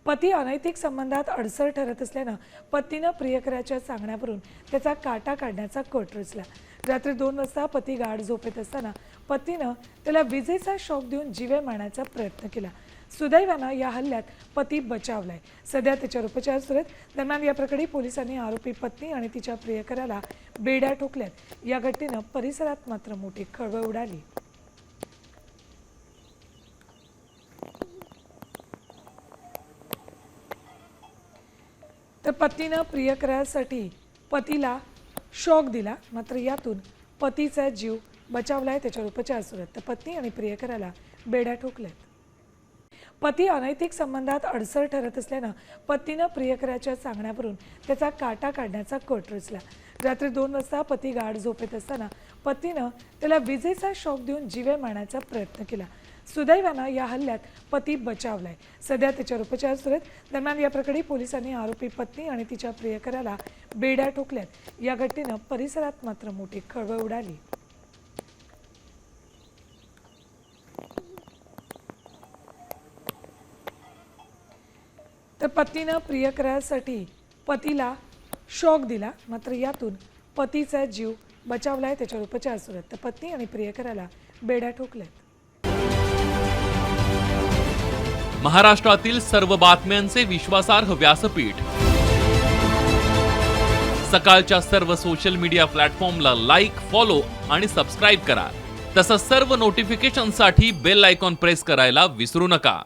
पती अनैतिक संबंधात अडसर ठरत असल्यानं पत्नीनं प्रियकराच्या सांगण्यावरून त्याचा काटा काढण्याचा कट रचला। रात्री 2 वाजता पती गाढ झोपेत असताना पत्नीनं त्याला विजेचा शॉक देऊन जीवे मारण्याचा प्रयत्न केला। सुदैवानं या हल्ल्यात पती बचावलाय। सध्या त्याच्यावर उपचार सुरू आहेत। दरम्यान या प्रकरणी पोलिसांनी आरोपी पत्नी आणि तिच्या प्रियकराला बेड्या ठोकल्यात। या घटनेनं परिसरात मात्र मोठी खळबळ उडाली। तर पत्नीनं प्रियकरासाठी पतीला शॉक दिला, मात्र यातून पतीचा जीव बचावलाय। त्याच्यावर उपचार सुरू आहेत। तर पत्नी आणि प्रियकराला बेड्या ठोकल्यात। पती अनैतिक संबंधात अडसर ठरत असल्यानं पत्नीनं प्रियकराच्या सांगण्यावरून त्याचा काटा काढण्याचा कट रचला। रात्री 2 वाजता पती गाढ झोपेत असताना पत्नीनं त्याला विजेचा शॉक देऊन जीवे मारण्याचा प्रयत्न केला। सुदैवानं या हल्ल्यात पती बचावलाय। सध्या त्याच्यावर उपचार सुरू आहेत। दरम्यान या प्रकरणी पोलिसांनी आरोपी पत्नी आणि तिच्या प्रियकराला बेड्या ठोकल्यात। या घटनेनं परिसरात मात्र मोठी खळबळ उडाली। तर पत्नीनं प्रियकरासाठी पतीला शॉक दिला, मात्र यातून पतीचा जीव बचावलाय। त्याच्यावर उपचार सुरू आहेत। तर पत्नी आणि प्रियकराला बेड्या ठोकल्यात। महाराष्ट्रातील सर्व बातम्यांचे विश्वासार्ह व्यासपीठ सकाळच्या सर्व सोशल मीडिया प्लॅटफॉर्मला लाईक, फॉलो आणि सबस्क्राईब करा। तसंच सर्व नोटिफिकेशनसाठी बेल आयकॉन प्रेस करायला विसरू नका।